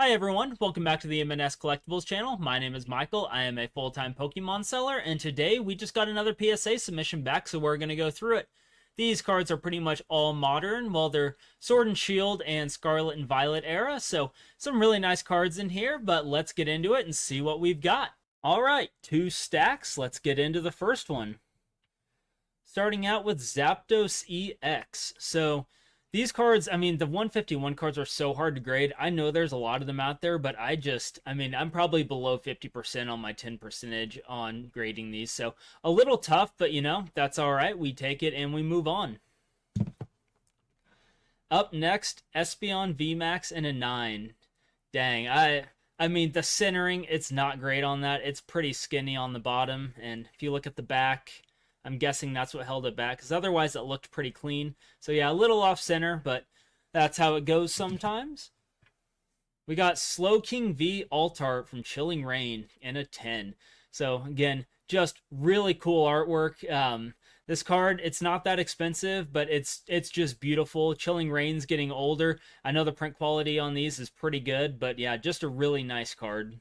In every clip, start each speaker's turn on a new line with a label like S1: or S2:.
S1: Hi everyone, welcome back to the MNS Collectibles channel. My name is Michael, I am a full-time Pokemon seller, and today we just got another PSA submission back, so we're going to go through it. These cards are pretty much all modern, well they're Sword and Shield and Scarlet and Violet era, so some really nice cards in here, but let's get into it and see what we've got. Alright, 2 stacks, let's get into the first one. Starting out with Zapdos EX, so these cards, the 151 cards are so hard to grade. I know there's a lot of them out there, but I'm probably below 50% on my 10% on grading these. So a little tough, but that's all right. We take it and we move on. Up next, Espeon VMAX and a 9. Dang, the centering, it's not great on that. It's pretty skinny on the bottom. And if you look at the back, I'm guessing that's what held it back, because otherwise it looked pretty clean. So yeah, a little off center, but that's how it goes sometimes. We got Slowking V Altart from Chilling Reign in a 10. So again, just really cool artwork. This card, it's not that expensive, but it's just beautiful. Chilling Reign's getting older. I know the print quality on these is pretty good, but yeah, just a really nice card.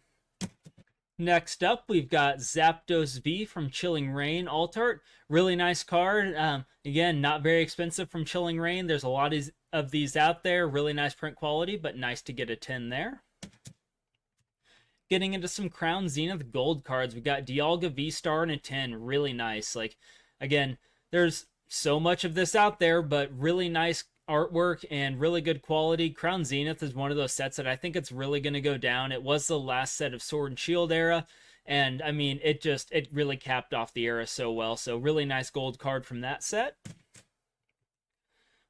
S1: Next up, we've got Zapdos V from Chilling Reign Altart. Really nice card. Again, not very expensive from Chilling Reign. There's a lot of these out there. Really nice print quality, but nice to get a 10 there. Getting into some Crown Zenith Gold cards, we got Dialga V-Star and a 10. Really nice. Again, there's so much of this out there, but really nice artwork and really good quality. Crown Zenith is one of those sets that I think it's really going to go down. It was the last set of Sword and Shield era, and it really capped off the era so well. So really nice gold card from that set.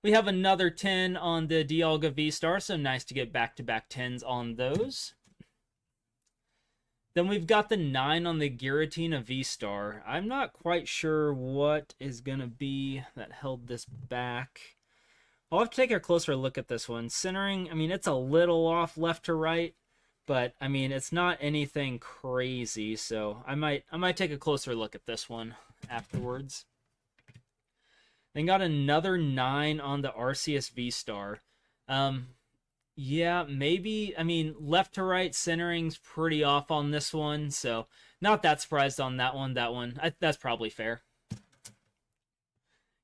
S1: We have another 10 on the Dialga V-Star, so nice to get back-to-back 10s on those. Then we've got the 9 on the Giratina V-Star. I'm not quite sure what is going to be that held this back. I'll have to take a closer look at this one. Centering, it's a little off left to right, but it's not anything crazy, so I might take a closer look at this one afterwards. Then got another 9 on the Arceus V-Star. Yeah, maybe, left to right centering's pretty off on this one, so not that surprised on that one. That's probably fair.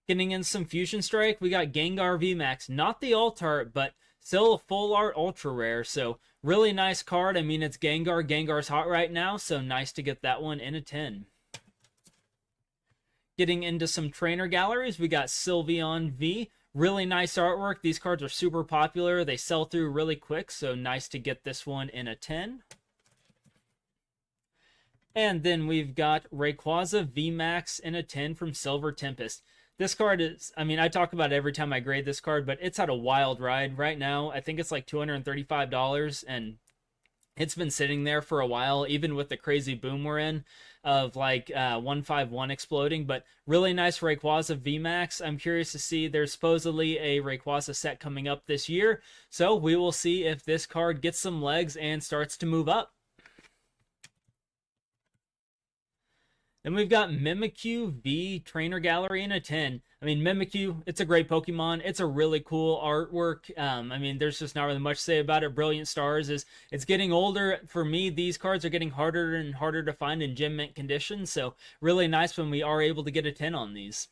S1: Getting in some Fusion Strike, we got Gengar VMAX. Not the Altart, but still a full art ultra rare. So really nice card. It's Gengar. Gengar's hot right now, so nice to get that one in a 10. Getting into some trainer galleries, we got Sylveon V. Really nice artwork. These cards are super popular. They sell through really quick, so nice to get this one in a 10. And then we've got Rayquaza VMAX in a 10 from Silver Tempest. This card is, I talk about it every time I grade this card, but it's had a wild ride right now. I think it's like $235, and it's been sitting there for a while, even with the crazy boom we're in of 151 exploding. But really nice Rayquaza VMAX. I'm curious to see, there's supposedly a Rayquaza set coming up this year, so we will see if this card gets some legs and starts to move up. Then we've got Mimikyu V Trainer Gallery in a 10. Mimikyu, it's a great Pokemon. It's a really cool artwork. There's just not really much to say about it. Brilliant Stars it's getting older. For me, these cards are getting harder and harder to find in gem mint condition. So really nice when we are able to get a 10 on these.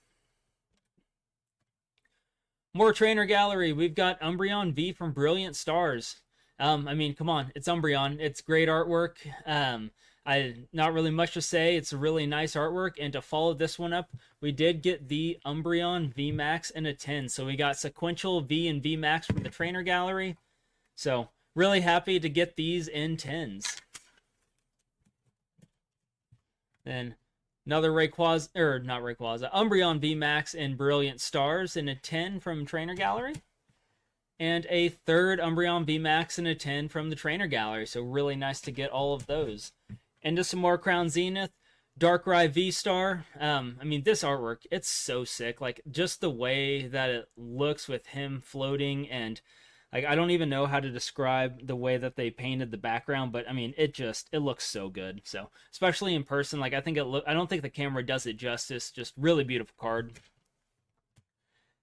S1: More Trainer Gallery. We've got Umbreon V from Brilliant Stars. Come on, it's Umbreon. It's great artwork. Not really much to say. It's a really nice artwork, and to follow this one up, we did get the Umbreon VMAX in a 10. So we got sequential V and VMAX from the Trainer Gallery. So really happy to get these in 10s. Then another Umbreon VMAX in Brilliant Stars in a 10 from Trainer Gallery. And a third Umbreon VMAX in a 10 from the Trainer Gallery. So really nice to get all of those. Into some more Crown Zenith. Darkrai V-Star. This artwork, it's so sick. Just the way that it looks with him floating, and I don't even know how to describe the way that they painted the background, but it looks so good. So especially in person, I don't think the camera does it justice. Just really beautiful card.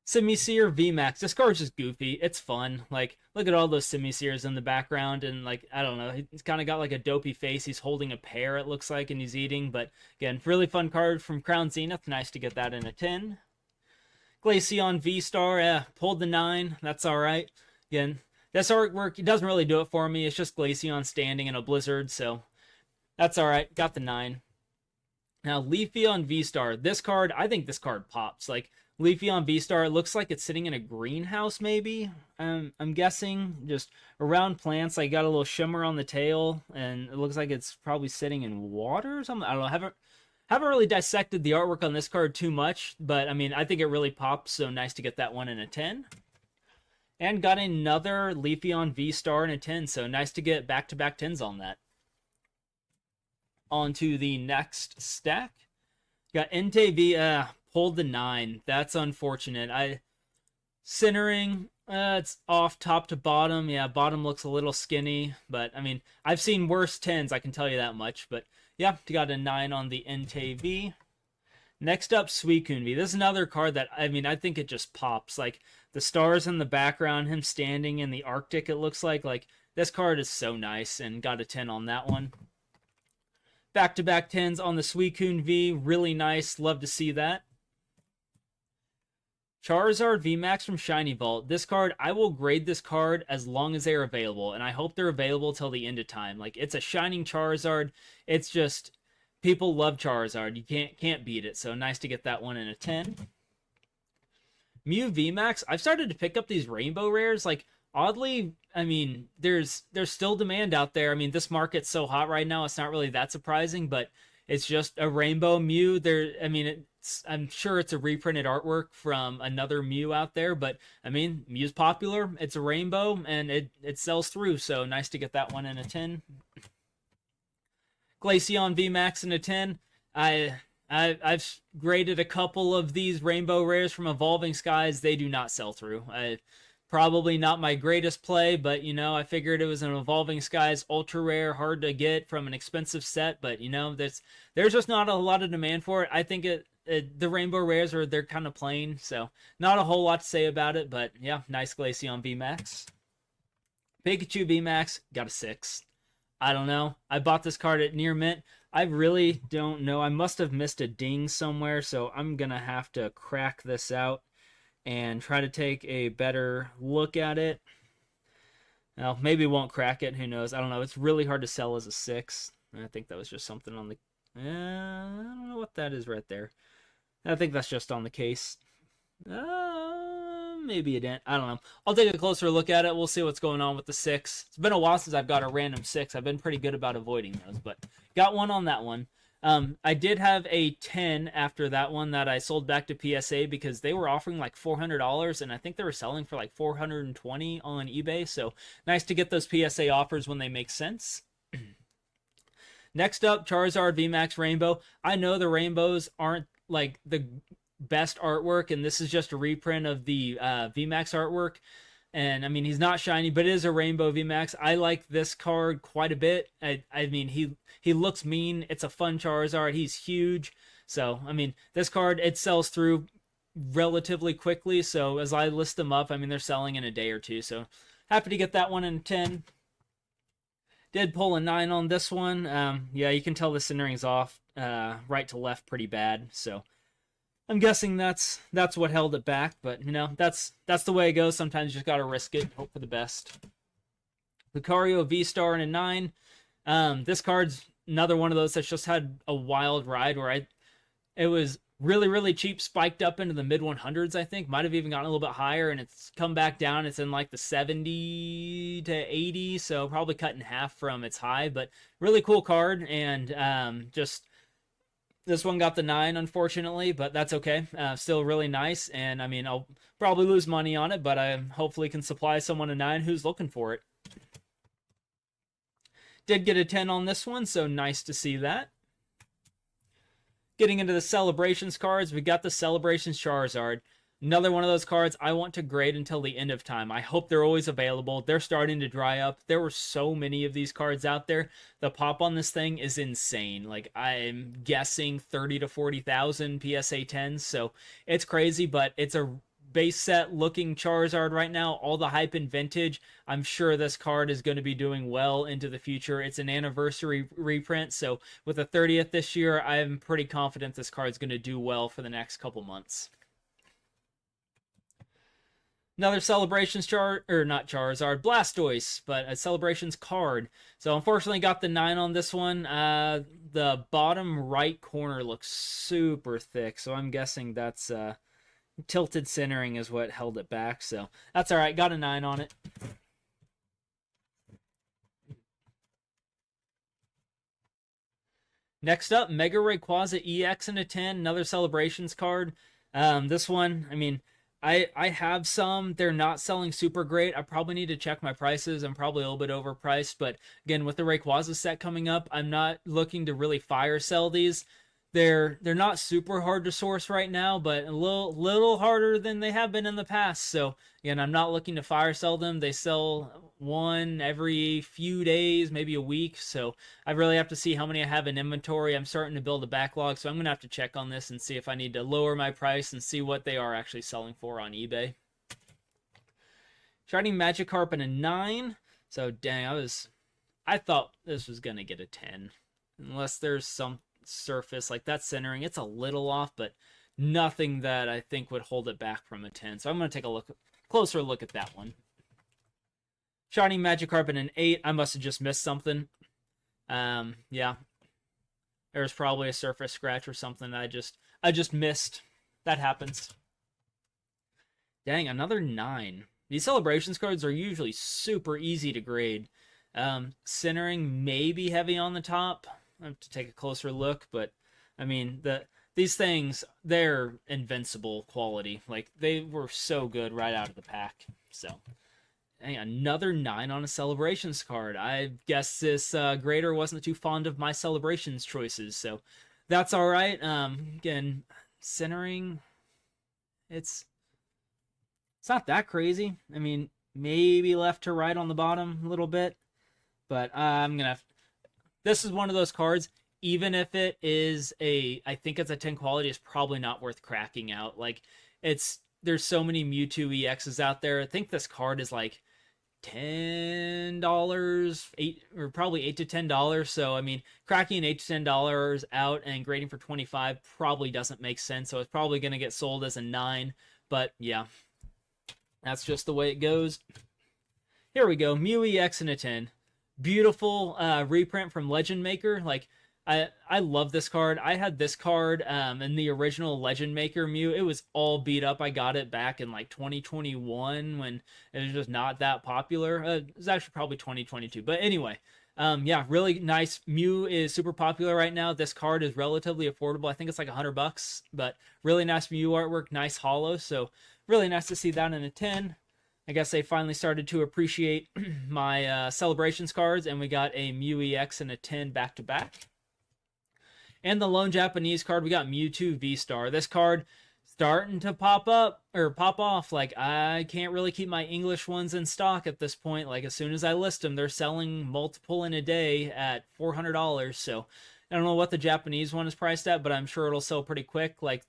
S1: Simisear VMAX. This card's just goofy. It's fun. Like, look at all those Simisears in the background, and like, I don't know, he's kind of got like a dopey face. He's holding a pear, it looks like, and he's eating. But again, really fun card from Crown Zenith. Nice to get that in a 10. Glaceon V-Star, pulled the 9. That's all right. Again, this artwork, it doesn't really do it for me. It's just Glaceon standing in a blizzard, so that's all right. Got the 9. Now, Leafeon V-Star. This card, I think this card pops. Like, Leafeon V-Star, it looks like it's sitting in a greenhouse, maybe. I'm guessing. Just around plants, like, got a little shimmer on the tail, and it looks like it's probably sitting in water or something. I don't know. Haven't really dissected the artwork on this card too much, but, I mean, I think it really pops, so nice to get that one in a 10. And got another Leafeon V-Star in a 10, so nice to get back-to-back 10s on that. On to the next stack. Got Entei V, pulled the 9. That's unfortunate. Centering, it's off top to bottom. Yeah, bottom looks a little skinny, but I mean, I've seen worse 10s, I can tell you that much. But yeah, got a 9 on the Entei V. Next up, Suicune V. This is another card that, I mean, I think it just pops. Like, the stars in the background, him standing in the Arctic, it looks like. Like, this card is so nice, and got a 10 on that one. Back-to-back 10s on the Suicune V. Really nice. Love to see that. Charizard VMAX from Shiny Vault. This card, I will grade this card as long as they're available, and I hope they're available till the end of time. Like, it's a shining Charizard. It's just, people love Charizard. You can't beat it, so nice to get that one in a 10. Mew VMAX. I've started to pick up these rainbow rares. Like, oddly, I mean, there's still demand out there. I mean, this market's so hot right now, it's not really that surprising, but it's just a rainbow Mew. I'm sure it's a reprinted artwork from another Mew out there, but I mean, Mew's popular. It's a rainbow, and it sells through, so nice to get that one in a 10. Glaceon VMAX in a 10. I've graded a couple of these rainbow rares from Evolving Skies. They do not sell through. Probably not my greatest play, but, you know, I figured it was an Evolving Skies ultra rare, hard to get from an expensive set, but, you know, there's just not a lot of demand for it. I think the rainbow rares they're kind of plain, so not a whole lot to say about it, but yeah, nice Glaceon VMAX. Pikachu VMAX, got a 6. I don't know. I bought this card at near mint. I really don't know. I must have missed a ding somewhere, so I'm going to have to crack this out and try to take a better look at it. Well, maybe won't crack it. Who knows? I don't know. It's really hard to sell as a 6. I think that was just something on the... I don't know what that is right there. I think that's just on the case. Maybe a dent. I don't know. I'll take a closer look at it. We'll see what's going on with the 6. It's been a while since I've got a random 6. I've been pretty good about avoiding those, but got one on that one. I did have a 10 after that one that I sold back to PSA because they were offering like $400, and I think they were selling for like $420 on eBay. So nice to get those PSA offers when they make sense. Next up, Charizard VMAX Rainbow. I know the rainbows aren't like the best artwork, and this is just a reprint of the VMAX artwork. And I mean, he's not shiny, but it is a rainbow VMAX. I like this card quite a bit. I mean, he looks mean. It's a fun Charizard. He's huge. So, I mean, this card, it sells through relatively quickly. So as I list them up, I mean, they're selling in a day or two. So happy to get that one in a 10. Did pull a 9 on this one. Yeah, you can tell the centering's off right to left pretty bad. So I'm guessing that's what held it back, but you know, that's the way it goes. Sometimes you just gotta risk it, hope for the best. Lucario V-Star in a 9. This card's another one of those that's just had a wild ride where it was really, really cheap, spiked up into the mid 100s, I think. Might have even gotten a little bit higher, and it's come back down. It's in like the 70 to 80, so probably cut in half from its high, but really cool card, and just this one got the 9, unfortunately, but that's okay. Still really nice, and I mean, I'll probably lose money on it, but I hopefully can supply someone a 9 who's looking for it. Did get a 10 on this one, so nice to see that. Getting into the Celebrations cards, we got the Celebrations Charizard. Another one of those cards I want to grade until the end of time. I hope they're always available. They're starting to dry up. There were so many of these cards out there. The pop on this thing is insane. Like, I'm guessing 30 to 40,000 PSA 10s. So it's crazy, but it's a base set looking Charizard right now, all the hype in vintage. I'm sure this card is going to be doing well into the future. It's an anniversary reprint, so with the 30th this year, I'm pretty confident this card is going to do well for the next couple months. Another Celebrations not Charizard, Blastoise, but a Celebrations card. So unfortunately got the 9 on this one. The bottom right corner looks super thick, so I'm guessing that's tilted centering is what held it back. So that's all right, got a 9 on it. Next up, Mega Rayquaza EX and a 10, another Celebrations card. This one, I mean, I have some. They're not selling super great. I probably need to check my prices. I'm probably a little bit overpriced, but again, with the Rayquaza set coming up, I'm not looking to really fire sell these. They're not super hard to source right now, but a little harder than they have been in the past. So again, I'm not looking to fire sell them. They sell one every few days, maybe a week. So I really have to see how many I have in inventory. I'm starting to build a backlog, so I'm gonna have to check on this and see if I need to lower my price and see what they are actually selling for on eBay. Shiny Magikarp in a 9. So dang, I thought this was gonna get a 10, unless there's some surface like that centering. It's a little off, but nothing that I think would hold it back from a 10. So I'm going to take a closer look at that one. Shiny Magikarp in an 8. I must have just missed something. Yeah, there's probably a surface scratch or something I just missed. That happens. Dang, another 9. These Celebrations cards are usually super easy to grade. Centering may be heavy on the top. I have to take a closer look, but I mean, these things, they're invincible quality. Like, they were so good right out of the pack. So, hey, another 9 on a Celebrations card. I guess this grader wasn't too fond of my Celebrations choices, so that's all right. Again, centering, it's not that crazy. I mean, maybe left to right on the bottom a little bit, but I'm gonna have. This is one of those cards, even if it is I think it's a 10 quality, it's probably not worth cracking out. Like, there's so many Mewtwo EXs out there. I think this card is like $10, or probably $8 to $10. So, I mean, cracking $8 to $10 out and grading for 25 probably doesn't make sense. So it's probably going to get sold as a 9. But yeah, that's just the way it goes. Here we go, Mew EX and a 10. Beautiful reprint from Legend Maker. Like, I love this card. I had this card in the original Legend Maker Mew. It was all beat up. I got it back in like 2021 when it was just not that popular. It was actually probably 2022. But anyway, yeah, really nice. Mew is super popular right now. This card is relatively affordable. I think it's like $100, but really nice Mew artwork, nice holo. So really nice to see that in a 10. I guess they finally started to appreciate my Celebrations cards, and we got a Mew EX and a 10 back-to-back. And the lone Japanese card, we got Mewtwo V-Star. This card starting to pop off. Like, I can't really keep my English ones in stock at this point. Like, as soon as I list them, they're selling multiple in a day at $400. So I don't know what the Japanese one is priced at, but I'm sure it'll sell pretty quick. Like,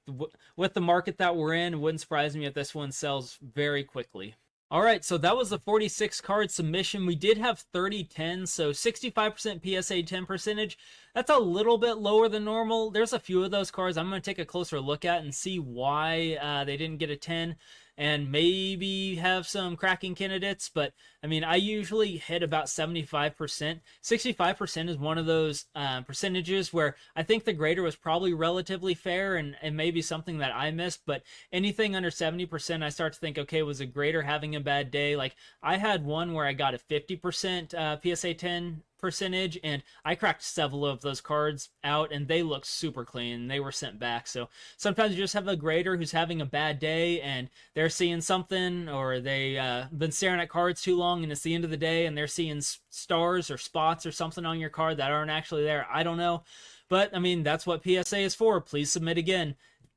S1: with the market that we're in, it wouldn't surprise me if this one sells very quickly. All right, so that was the 46 card submission. We did have 30 10s, so 65% PSA 10 percentage. That's a little bit lower than normal. There's a few of those cards I'm going to take a closer look at and see why they didn't get a 10, and maybe have some cracking candidates. But I mean, I usually hit about 75%. 65% is one of those percentages where I think the grader was probably relatively fair, and maybe something that I missed. But anything under 70%, I start to think, okay, was a grader having a bad day? Like, I had one where I got a 50% PSA 10 percentage, and I cracked several of those cards out, and they look super clean. They were sent back. So sometimes you just have a grader who's having a bad day, and they're seeing something, or they been staring at cards too long, and it's the end of the day, and they're seeing stars or spots or something on your card that aren't actually there. I don't know, but I mean, that's what PSA is for. Please submit again.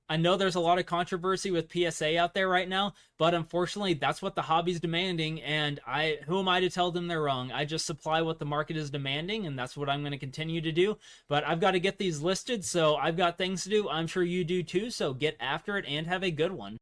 S1: I know there's a lot of controversy with PSA out there right now, but unfortunately, that's what the hobby's demanding, and who am I to tell them they're wrong? I just supply what the market is demanding, and that's what I'm going to continue to do. But I've got to get these listed, so I've got things to do. I'm sure you do too, so get after it and have a good one.